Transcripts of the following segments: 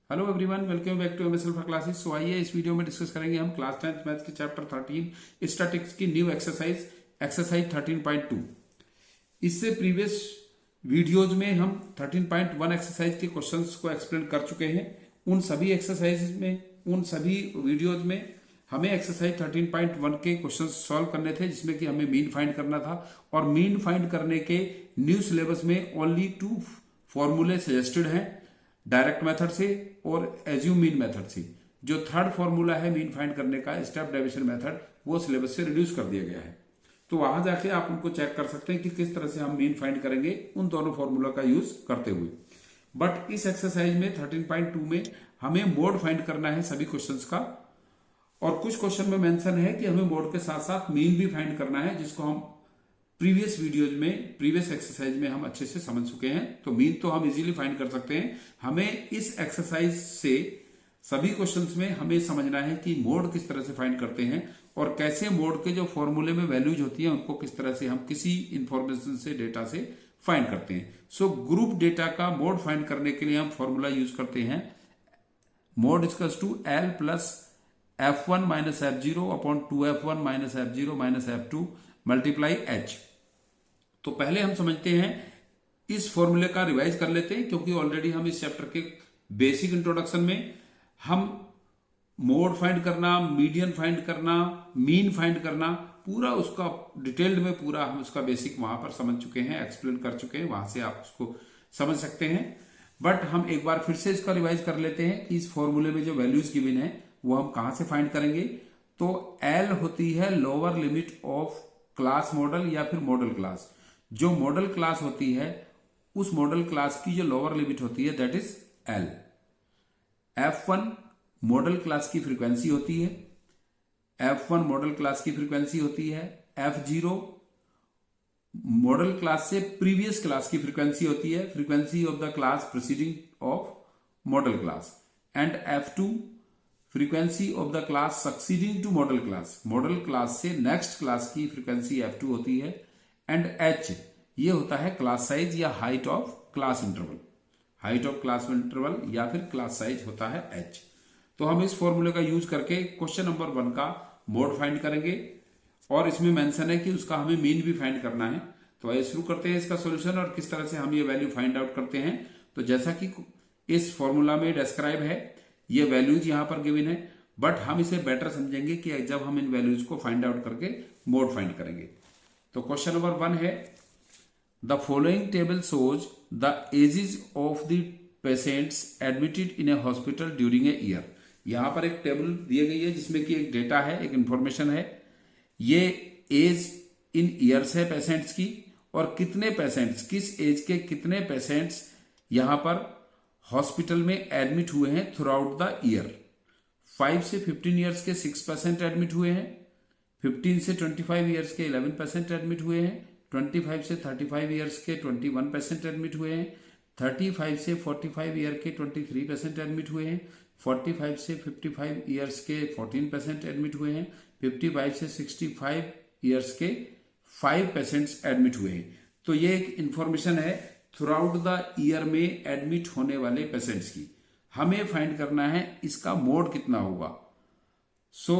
Hello everyone, welcome back to MSL for classes. So आइए इस video में discuss करेंगे हम क्लास 10th मैथ्स के चैप्टर 13 स्टैटिक्स की न्यू एक्सरसाइज 13.2। इससे प्रीवियस वीडियोज में हम 13.1 एक्सरसाइज के क्वेश्चंस को एक्सप्लेन कर चुके हैं। उन सभी एक्सरसाइज में, उन सभी वीडियोज में हमें एक्सरसाइज 13.1 के क्वेश्चंस सॉल्व करने थे, जिसमें कि हमें मीन फाइंड करना था। और मीन फाइंड करने के न्यू सिलेबस में ओनली 2 फॉर्मूले सजेस्टेड हैं, डायरेक्ट मेथड से और एज्यूम मीन मेथड से। जो थर्ड फॉर्मूला है मीन फाइंड करने का, स्टेप डेविएशन मेथड, वो सिलेबस से रिड्यूस कर दिया गया है। तो वहां जाके आप उनको चेक कर सकते हैं कि किस तरह से हम मीन फाइंड करेंगे उन दोनों फॉर्मूला का यूज करते हुए। बट इस एक्सरसाइज में 13.2 में हमें मोड फाइंड करना है सभी क्वेश्चंस का। और कुछ क्वेश्चन में मेंशन है कि हमें मोड के साथ साथ मीन भी फाइंड करना है, जिसको हम प्रीवियस वीडियोज में, प्रीवियस एक्सरसाइज में हम अच्छे से समझ चुके हैं। तो मीन तो हम इजीली फाइंड कर सकते हैं। हमें इस एक्सरसाइज से सभी क्वेश्चंस में हमें समझना है कि मोड किस तरह से फाइंड करते हैं और कैसे मोड के जो फॉर्मूले में वैल्यूज होती है उनको किस तरह से हम किसी इंफॉर्मेशन से, डेटा से फाइंड करते हैं। सो ग्रुप डेटा का मोड फाइंड करने के लिए हम फॉर्मूला यूज करते हैं mode equals to L plus F1 minus F0 upon 2F1 minus F0 minus F2 multiply H। तो पहले हम समझते हैं, इस फॉर्मूले का रिवाइज कर लेते हैं, क्योंकि ऑलरेडी हम इस चैप्टर के बेसिक इंट्रोडक्शन में हम मोड फाइंड करना, मीडियन फाइंड करना, मीन फाइंड करना, पूरा उसका डिटेल्ड में पूरा हम उसका बेसिक वहां पर समझ चुके हैं, एक्सप्लेन कर चुके हैं। वहां से आप उसको समझ सकते हैं। बट हम एक बार फिर से इसका रिवाइज कर लेते हैं कि इस फॉर्मूले में जो वैल्यूज गिवन है वो हम कहां से फाइंड करेंगे। तो एल होती है lower limit of class model या फिर मॉडल क्लास। जो मॉडल क्लास होती है उस मॉडल क्लास की जो लोअर लिमिट होती है that is L. F1 model class की फ्रीक्वेंसी होती है, F1 मॉडल क्लास की फ्रीक्वेंसी होती है, F0 मॉडल क्लास से प्रीवियस क्लास की फ्रीक्वेंसी होती है, frequency of the class proceeding of model class, and F2 frequency of the class succeeding to model class. Modal class से नेक्स्ट क्लास की frequency F2 होती है, एंड H ये होता है क्लास साइज या height of class interval. Height of class interval या फिर क्लास साइज होता है H। तो हम इस फॉर्मूले का यूज करके क्वेश्चन नंबर 1 का मोड फाइंड करेंगे, और इसमें मेंशन है कि उसका हमें मीन भी फाइंड करना है। तो आइए शुरू करते हैं इसका सॉल्यूशन और किस तरह से हम ये वैल्यू फाइंड आउट करते हैं। तो जैसा कि इस फॉर्मूला में डिस्क्राइब है, ये वैल्यूज यहां पर गिवन है, बट हम इसे बेटर समझेंगे कि जब हम इन वैल्यूज को फाइंड आउट करके मोड फाइंड करेंगे। तो क्वेश्चन नंबर 1 है, the following table shows the ages of the patients admitted in a hospital during a year. यहां पर एक टेबल दी गई है जिसमें कि एक डेटा है, एक इंफॉर्मेशन है। ये एज इन ईयर्स है पेशेंट्स की, और कितने पेशेंट्स, किस एज के कितने पेशेंट्स यहां पर हॉस्पिटल में एडमिट हुए हैं थ्रू आउट द ईयर। 5 से 15 ईयर्स के 6% एडमिट हुए हैं, 15 से 25 ईयर्स के 11% एडमिट हुए हैं, 25 से 35 ईयर्स के 21% एडमिट हुए हैं, 35 से 45 ईयर के 23% एडमिट हुए हैं, 45 से 55 ईयर्स के 14% एडमिट हुए हैं, 55 से 65 ईयर्स के 5% एडमिट हुए हैं। तो ये एक इंफॉर्मेशन है थ्रू आउट द ईयर में एडमिट होने वाले पेशेंट्स की। हमें फाइंड करना है इसका मोड कितना होगा। So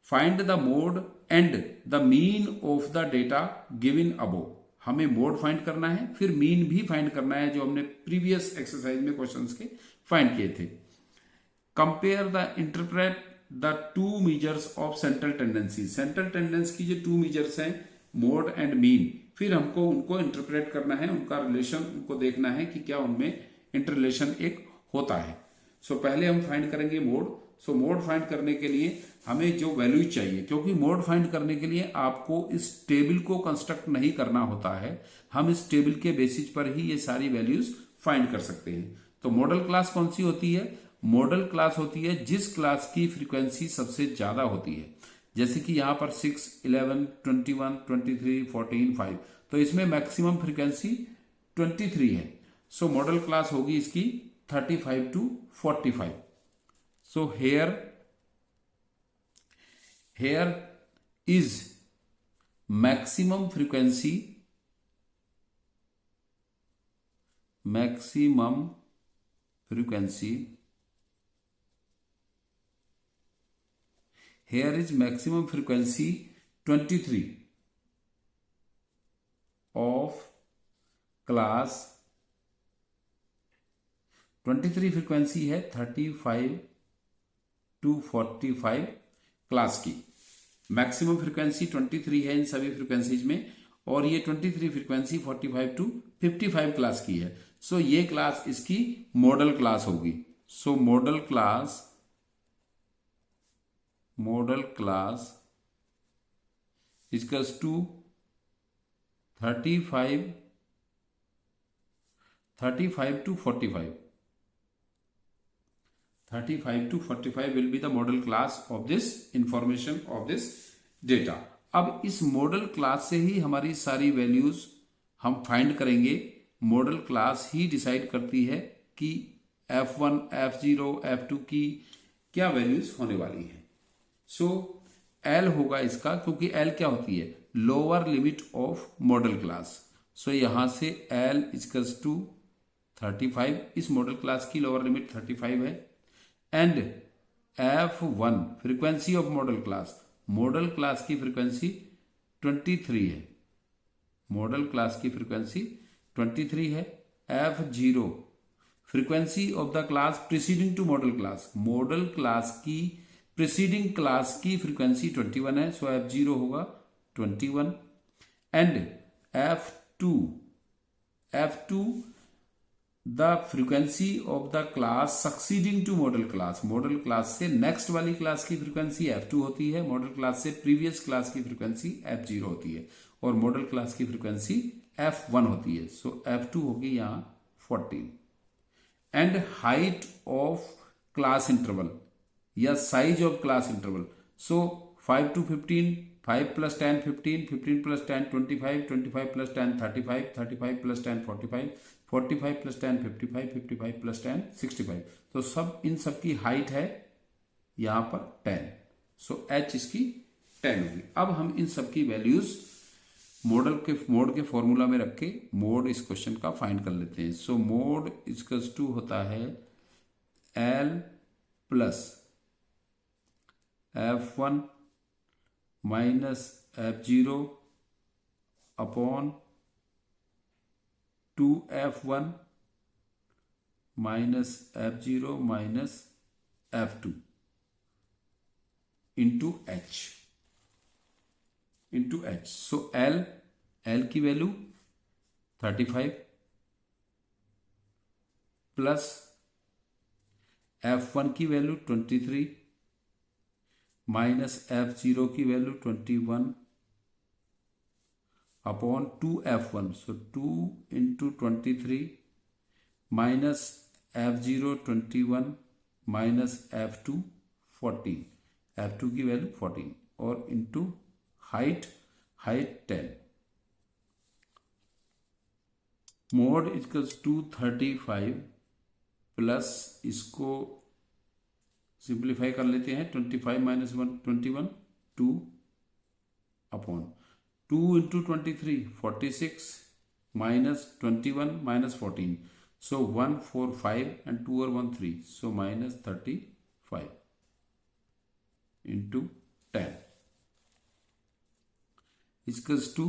find the mode and the mean of the data given अबो। हमें मोड फाइंड करना है, फिर मीन भी फाइंड करना है, जो हमने प्रीवियस एक्सरसाइज में क्वेश्चंस के फाइंड किए थे। Compare the interpret the 2 measures of central tendency. Central tendency की जो 2 मेजर्स हैं, मोड एंड मीन, फिर हमको उनको इंटरप्रेट करना है, उनका रिलेशन उनको देखना है कि क्या उनमें इंटरलेशन एक होता है। सो पहले हम फाइंड करेंगे मोड। सो मोड फाइंड करने के लिए हमें जो वैल्यू चाहिए, क्योंकि मोड फाइंड करने के लिए आपको इस टेबल को कंस्ट्रक्ट नहीं करना होता है, हम इस टेबल के बेसिस पर ही ये सारी वैल्यूज फाइंड कर सकते हैं। तो मॉडल क्लास कौन सी होती है? मॉडल क्लास होती है जिस क्लास की फ्रीक्वेंसी सबसे ज्यादा होती है। जैसे कि यहां पर 6, 11, 21, 23, 14, 5, तो इसमें मैक्सिमम फ्रीक्वेंसी 23 है। सो मॉडल क्लास होगी इसकी 35 to 45। So here is maximum frequency, here is maximum frequency 23 of class 23 frequency है 35 to 45 क्लास की। मैक्सिमम फ्रीक्वेंसी 23 है इन सभी फ्रीक्वेंसीज में, और ये 23 फ्रीक्वेंसी 45 to 55 क्लास की है। सो ये क्लास इसकी मॉडल क्लास होगी। So model class equals to 35 to 45. 35 to 45 will be the model class of this information of this data. अब इस मॉडल क्लास से ही हमारी सारी वैल्यूज हम फाइंड करेंगे। मॉडल क्लास ही डिसाइड करती है कि F1, F0, F2 की क्या वैल्यूज होने वाली है। सो L होगा इसका, क्योंकि L क्या होती है, lower limit of model class. So यहां से L इक्वल्स टू 35, इस मॉडल क्लास की लोअर लिमिट 35 है। And F1 frequency of model class की फ्रीक्वेंसी 23 है। मॉडल क्लास की फ्रीक्वेंसी 23 है। F0 frequency of the class preceding to model class की प्रीसीडिंग क्लास की फ्रीक्वेंसी 21 है। सो F0 होगा 21। And F2 the frequency of the class succeeding to model class से next वाली क्लास की फ्रीक्वेंसी F2 होती है, मॉडल क्लास से प्रीवियस क्लास की फ्रीक्वेंसी F0 होती है, और मॉडल क्लास की फ्रीक्वेंसी F1 होती है। सो F2 होगी यहां 14। And height of class interval या size of class interval, so 5 to 15, 5 plus 10 15, 15 plus 10 25, 25 plus 10 35, 35 plus 10 45, 45 plus 10 55, 55 plus 10 65। तो सब इन सब की हाइट है यहां पर 10। सो H इसकी 10 होगी। अब हम इन सब की वैल्यूज मोड के फॉर्मूला में रख के मोड इस क्वेश्चन का फाइंड कर लेते हैं। सो मोड इक्वल्स टू होता है L plus F1 minus F0 upon 2F1 minus F0 minus F2 into H। So L की वैल्यू 35 प्लस F1 की वैल्यू 23 माइनस F0 की value 21 upon 2F1। So 2 into 23 minus F0 21 minus F2 14, F2 की value 14, और into height 10। Mode equals to 35 plus इसको simplify कर लेते हैं, 25 minus 21 2 upon 2 into 23 46 minus 21 minus 14। So 1 4 5 and 2 और 1 3, so minus 35 into 10 equals to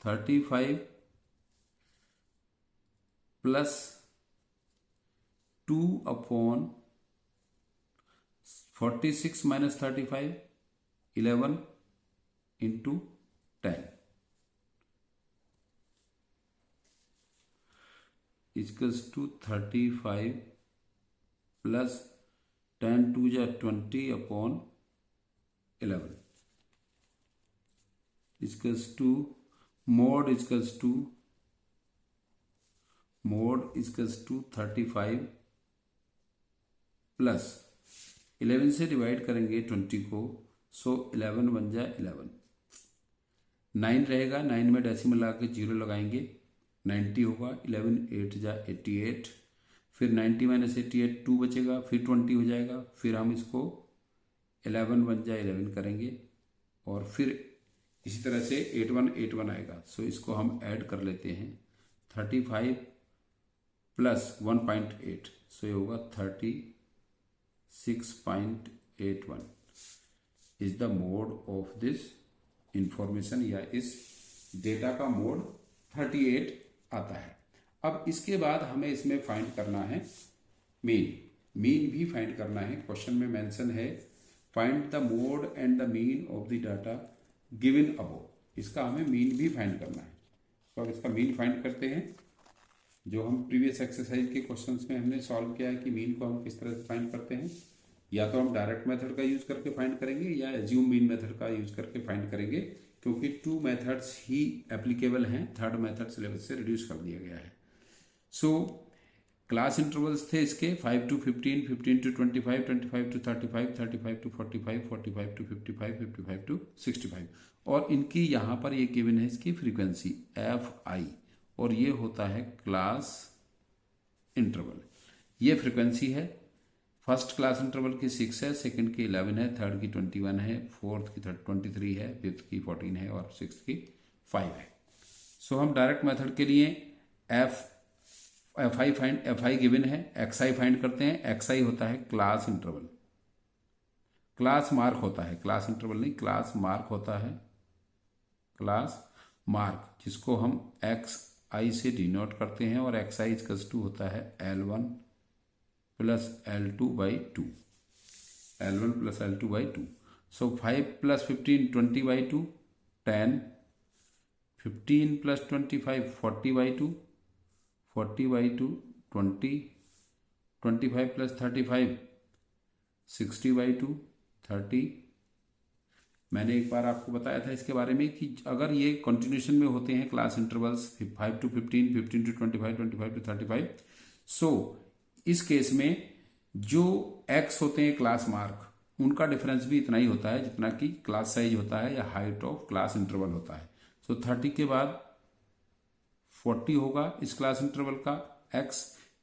35 plus 2 upon 46 minus 35 11 into 10 equals to 35 plus 10 2 जा 20 upon 11 equals to mode equals to 35 plus 11 से divide करेंगे 20 को, सो 11 बन जाए 11। 9 रहेगा, 9 में डेसिमल लगा के 0 लगाएंगे, 90 होगा। 11 8 जा 88, फिर 90 माइनस 88 2 बचेगा, फिर 20 हो जाएगा, फिर हम इसको 11 बन जाए 11 करेंगे, और फिर इसी तरह से 81 आएगा। सो इसको हम ऐड कर लेते हैं, 35 प्लस 1.8, सो ये होगा 36.81 is the mode of this information, या इस डेटा का मोड 38 आता है। अब इसके बाद हमें इसमें फाइंड करना है मीन भी फाइंड करना है। क्वेश्चन में मेंशन है find the mode and the mean of the data given above, इसका हमें मीन भी फाइंड करना है। तो अब इसका मीन फाइंड करते हैं। जो हम प्रीवियस एक्सरसाइज के क्वेश्चंस में हमने सॉल्व किया है कि मीन को हम किस तरह से फाइंड करते हैं, या तो हम डायरेक्ट मेथड का यूज करके फाइंड करेंगे या एज्यूम मीन मेथड का यूज करके फाइंड करेंगे, क्योंकि 2 मेथड्स ही एप्लीकेबल हैं। थर्ड मेथड सिलेबस से रिड्यूस कर दिया गया है। सो क्लास इंटरवल्स थे इसके 5 to 15, 15 to 25, 25 to 35, 35 to 45, 45 to 55, 55 to 65, और इनकी यहाँ पर ये गिवन है इसकी फ्रीक्वेंसी FI, और ये होता है क्लास इंटरवल। ये फ्रीक्वेंसी है। फर्स्ट क्लास इंटरवल की 6 है, सेकंड की 11 है, थर्ड की 21 है, फोर्थ की 23 है, फिफ्थ की 14 है और सिक्स की 5 है। सो हम डायरेक्ट मेथड के लिए FI गिवन है, XI फाइंड करते हैं। XI होता है क्लास इंटरवल, क्लास मार्क होता है, क्लास इंटरवल नहीं, क्लास मार्क होता है, क्लास मार्क, जिसको हम XI से डिनोट करते हैं, और XI इक्वल्स टू होता है L1 plus L2 by 2, L1 plus L2 by 2। So 5 plus 15 20 by 2 10, 15 plus 25 40 by 2, 40 by 2 20, 25 plus 35 60 by 2 30। मैंने एक बार आपको बताया था इसके बारे में कि अगर ये कंटिन्यूशन में होते हैं class intervals 5 to 15, 15 to 25, 25 to 35, सो इस केस में जो X होते हैं क्लास मार्क, उनका डिफरेंस भी इतना ही होता है जितना कि क्लास साइज होता है या हाइट ऑफ क्लास इंटरवल होता है। सो 30 के बाद 40 होगा इस क्लास इंटरवल का X,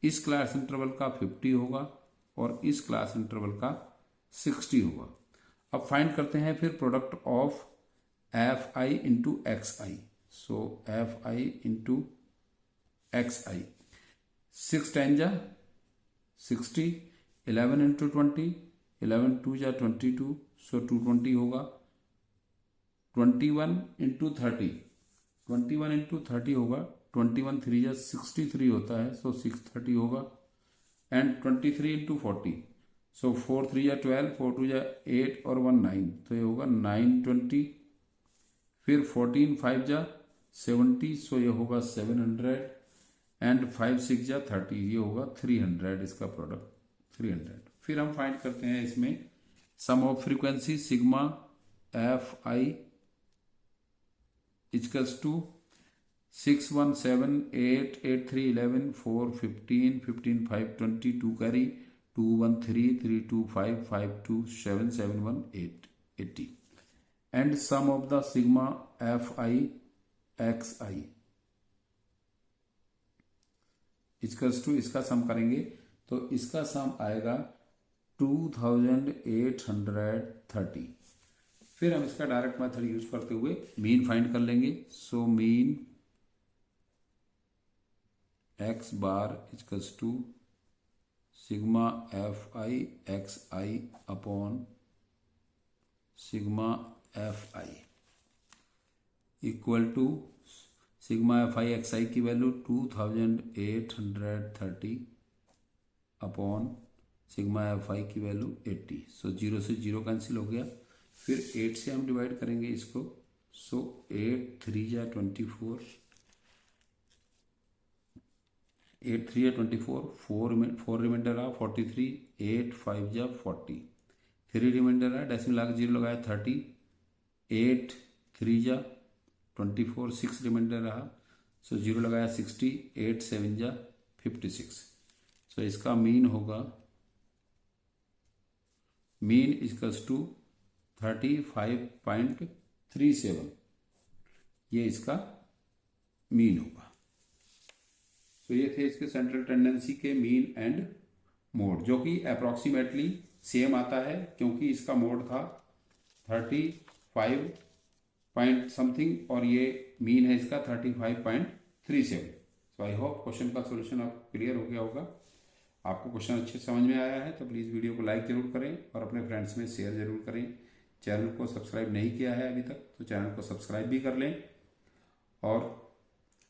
इस क्लास इंटरवल का 50 होगा, और इस क्लास इंटरवल का 60 होगा। अब फाइंड करते हैं फिर product of FI into XI। So FI into XI, 6 10 जा 60, 11 इंटू 20, 11 2 जा 22, सो 220 होगा। 21 इंटू 30, 21 इंटू 30 होगा, 21 3 जा 63 होता है, सो 630 होगा। एंड 23 इंटू 40, सो 4 3 जा 12, 4 2 जा 8 और 1 9, तो ये होगा 920। फिर 14 5 जा 70, सो ये होगा 700, एंड 5 6 जा 30, ये होगा 300, इसका प्रोडक्ट 300। फिर हम फाइंड करते हैं इसमें sum of frequency sigma FI equals to 6 1 7 8 8 3 11 4 15 15 5 22 carry 2 1 3 3 2 5 5 2 7 7 1 8 80, and sum of the sigma FI XI equals to, इसका सम करेंगे तो इसका सम आएगा 2830। फिर हम इसका डायरेक्ट मेथड यूज करते हुए मीन फाइंड कर लेंगे। So mean X bar equals to sigma FI XI upon sigma FI equal to sigma FI XI की वैल्यू 2830 अपॉन सिग्मा FI की वैल्यू 80। सो 0 से 0 कैंसिल हो गया। फिर 8 से हम डिवाइड करेंगे इसको। सो 8 3 जा 24, 8 3 जा 24, 4 रिमाइंडर रहा 43, 8 5 जा 40, 3 रिमाइंडर रहा, डेसिमल आगे 0 लगाया 30, 8 3 जा 24, 6 रिमाइंडर रहा, सो 0 लगाया 60, 8 7 जा 56। सो इसका मीन होगा, मीन इक्वल्स टू 35.37, ये इसका मीन होगा। तो ये थे इसके सेंट्रल टेंडेंसी के मीन एंड मोड, जो कि अप्रोक्सीमेटली सेम आता है क्योंकि इसका मोड था 35 पॉइंट समथिंग और ये मीन है इसका 35.37। सो आई होप क्वेश्चन का सॉल्यूशन आपको क्लियर हो गया होगा। आपको क्वेश्चन अच्छे समझ में आया है तो प्लीज़ वीडियो को लाइक जरूर करें और अपने फ्रेंड्स में शेयर जरूर करें। चैनल को सब्सक्राइब नहीं किया है अभी तक तो चैनल को सब्सक्राइब भी कर लें और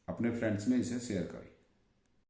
अपने फ्रेंड्स में इसे शेयर करें।